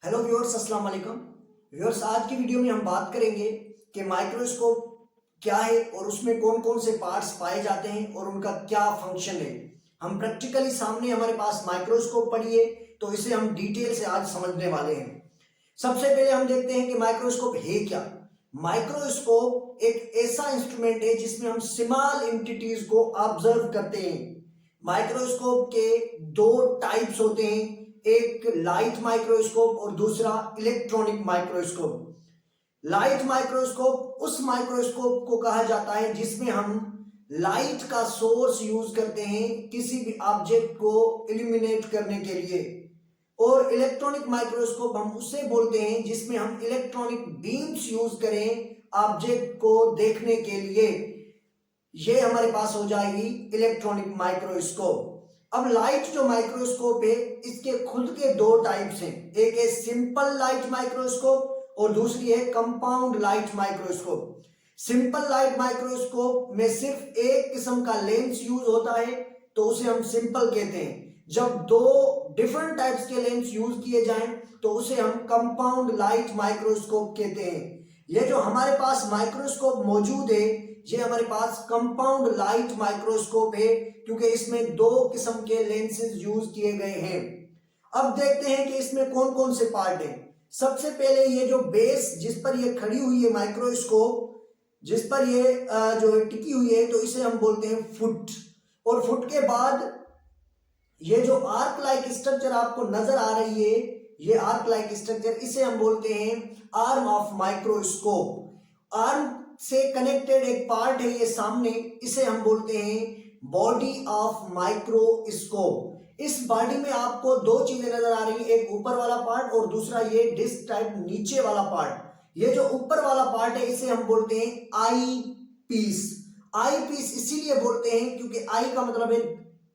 Hello viewers, अस्सलाम वालेकुम। Viewers, आज की वीडियो में हम बात करेंगे कि माइक्रोस्कोप क्या है और उसमें कौन कौन से पार्ट्स पाए जाते हैं और उनका क्या फंक्शन है। हम प्रैक्टिकली सामने हमारे पास माइक्रोस्कोप पड़ी है, तो इसे हम डिटेल से आज समझने वाले हैं। सबसे पहले हम देखते हैं कि माइक्रोस्कोप है क्या। माइक्रोस्कोप एक ऐसा इंस्ट्रूमेंट है जिसमें हम स्मॉल एंटिटीज को ऑब्जर्व करते हैं। माइक्रोस्कोप के दो टाइप्स होते हैं, एक लाइट माइक्रोस्कोप और दूसरा इलेक्ट्रॉनिक माइक्रोस्कोप। लाइट माइक्रोस्कोप उस माइक्रोस्कोप को कहा जाता है जिसमें हम लाइट का सोर्स यूज करते हैं किसी भी ऑब्जेक्ट को इल्यूमिनेट करने के लिए, और इलेक्ट्रॉनिक माइक्रोस्कोप हम उसे बोलते हैं जिसमें हम इलेक्ट्रॉनिक बीम्स यूज करें ऑब्जेक्ट को देखने के लिए। ये हमारे पास हो जाएगी इलेक्ट्रॉनिक माइक्रोस्कोप। अब लाइट जो माइक्रोस्कोप है इसके खुद के दो टाइप्स हैं, एक है सिंपल लाइट माइक्रोस्कोप और दूसरी है compound light microscope. Simple light microscope में सिर्फ एक किस्म का लेंस यूज होता है, तो उसे हम सिंपल कहते हैं। जब दो डिफरेंट टाइप्स के लेंस यूज किए जाएं तो उसे हम कंपाउंड लाइट माइक्रोस्कोप कहते हैं। ये जो हमारे पास माइक्रोस्कोप मौजूद है ये हमारे पास कंपाउंड लाइट माइक्रोस्कोप है, क्योंकि इसमें दो किस्म के लेंसेज यूज किए गए हैं। अब देखते हैं कि इसमें कौन कौन से पार्ट हैं। सबसे पहले ये जो बेस जिस पर ये खड़ी हुई है माइक्रोस्कोप, जिस पर ये जो है टिकी हुई है, तो इसे हम बोलते हैं फुट। और फुट के बाद ये जो आर्क लाइक स्ट्रक्चर आपको नजर आ रही है, ये आर्क लाइक स्ट्रक्चर, इसे हम बोलते हैं आर्म ऑफ माइक्रोस्कोप। आर्म से कनेक्टेड एक पार्ट है ये सामने, इसे हम बोलते हैं बॉडी ऑफ माइक्रोस्कोप। इस बॉडी में आपको दो चीजें नजर आ रही हैं, एक ऊपर वाला पार्ट और दूसरा ये डिस्क टाइप नीचे वाला पार्ट। ये जो ऊपर वाला पार्ट है इसे हम बोलते हैं आई पीस। आई पीस इसीलिए बोलते हैं क्योंकि आई का मतलब है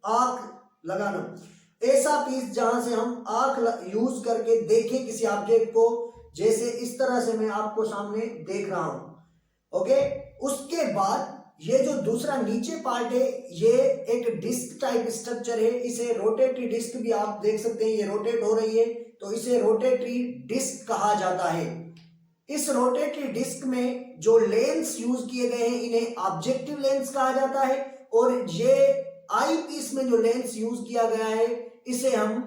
आंख लगाना, ऐसा पीस जहां से हम आंख यूज करके देखें किसी ऑब्जेक्ट को, जैसे इस तरह से मैं आपको सामने देख रहा हूं। ओके, उसके बाद ये जो दूसरा नीचे पार्ट है ये एक डिस्क टाइप स्ट्रक्चर है, इसे रोटेटरी डिस्क भी आप देख सकते हैं, ये रोटेट हो रही है तो इसे रोटेटरी डिस्क कहा जाता है। इस रोटेटरी डिस्क में जो लेंस यूज किए गए हैं इन्हें ऑब्जेक्टिव लेंस कहा जाता है, और ये आई पीस में जो लेंस यूज किया गया है इसे हम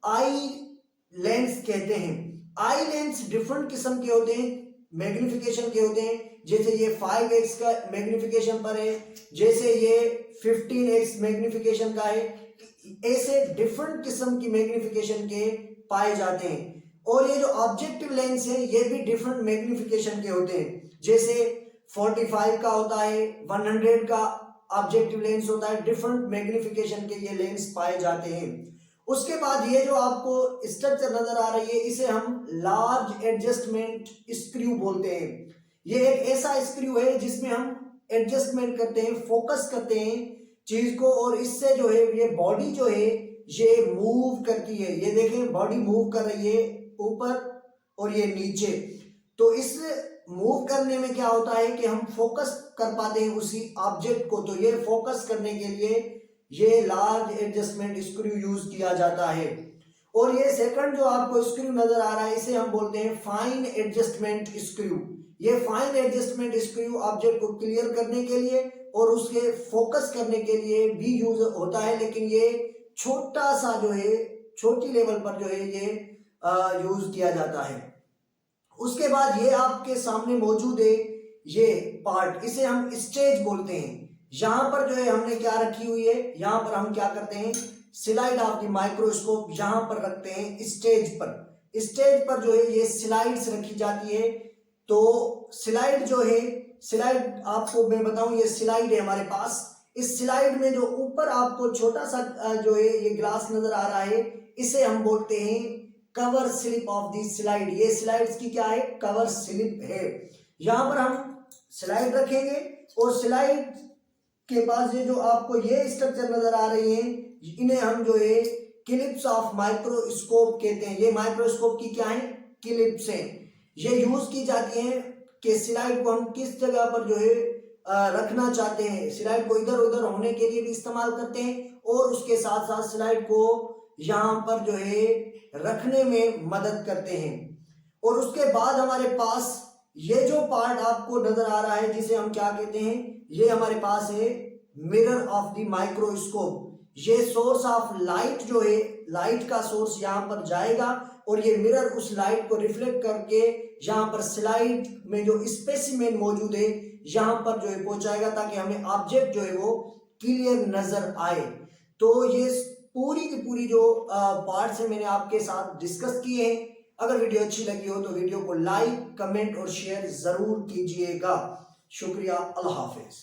आई लेंस कहते हैं। आई लेंस डिफरेंट किस्म के होते हैं, मैग्निफिकेशन के होते हैं, जैसे ये 5x का मैग्निफिकेशन पर है, जैसे ये 15x मैग्निफिकेशन का है। ऐसे डिफरेंट किस्म की मैग्निफिकेशन के पाए जाते हैं। और ये जो ऑब्जेक्टिव लेंस है ये भी डिफरेंट मैग्निफिकेशन के होते हैं, जैसे 45 का होता है, 100 का ऑब्जेक्टिव लेंस होता है। डिफरेंट मैग्निफिकेशन के ये लेंस पाए जाते हैं। उसके बाद ये जो आपको स्ट्रक्चर नजर आ रही है इसे हम लार्ज एडजस्टमेंट स्क्रू बोलते हैं। ये एक ऐसा स्क्रू है जिसमें हम एडजस्टमेंट करते हैं, फोकस करते हैं चीज को, और इससे जो है ये बॉडी जो है ये मूव करती है। ये देखें बॉडी मूव कर रही है ऊपर और ये नीचे। तो इस मूव करने में क्या होता है कि हम फोकस कर पाते हैं उसी ऑब्जेक्ट को, तो ये फोकस करने के लिए ये लार्ज एडजस्टमेंट स्क्रू यूज किया जाता है। और ये सेकंड जो आपको स्क्रू नजर आ रहा है इसे हम बोलते हैं फाइन एडजस्टमेंट स्क्रू। ये फाइन एडजस्टमेंट स्क्रू ऑब्जेक्ट को क्लियर करने के लिए और उसके फोकस करने के लिए भी यूज होता है, लेकिन ये छोटा सा जो है, छोटी लेवल पर जो है ये यूज किया जाता है। उसके बाद ये आपके सामने मौजूद है ये पार्ट, इसे हम स्टेज बोलते हैं। यहां पर जो है हमने क्या रखी हुई है, यहां पर हम क्या करते हैं, स्लाइड ऑफ द माइक्रोस्कोप यहां पर रखते हैं स्टेज पर। स्टेज पर जो है ये स्लाइड्स रखी जाती है। तो स्लाइड जो है, स्लाइड आपको मैं बताऊं, ये स्लाइड है हमारे पास। इस स्लाइड में जो ऊपर आपको छोटा सा जो है ये ग्लास नजर आ रहा है इसे हम बोलते हैं cover slip of the slide. ये स्लाइड्स की क्या है, कवर स्लिप है। यहां पर हम स्लाइड रखेंगे और स्लाइड के पास ये जो आपको ये स्ट्रक्चर नजर आ रही हैं इन्हें हम जो है क्लिप्स ऑफ माइक्रोस्कोप कहते हैं। ये माइक्रोस्कोप की क्या है, क्लिप्स हैं। ये यूज की जाती हैं कि स्लाइड को हम किस जगह पर जो है रखना चाहते हैं। स्लाइड को इधर उधर होने के लिए भी इस्तेमाल करते हैं और उसके साथ साथ स्लाइड को यहाँ पर जो है रखने में मदद करते हैं। और उसके बाद हमारे पास ये जो पार्ट आपको नजर आ रहा है जिसे हम क्या कहते हैं, ये हमारे पास है मिरर ऑफ द माइक्रोस्कोप। ये सोर्स ऑफ लाइट जो है, लाइट का सोर्स यहाँ पर जाएगा और ये मिरर उस लाइट को रिफ्लेक्ट करके यहाँ पर स्लाइड में जो स्पेसिमेन मौजूद है यहाँ पर जो है पहुंचाएगा, ताकि हमें ऑब्जेक्ट जो है वो क्लियर नजर आए। तो ये पूरी की पूरी जो पार्ट्स है मैंने आपके साथ डिस्कस किए हैं। अगर वीडियो अच्छी लगी हो तो वीडियो को लाइक, कमेंट और शेयर जरूर कीजिएगा। शुक्रिया, अल्लाह हाफिज।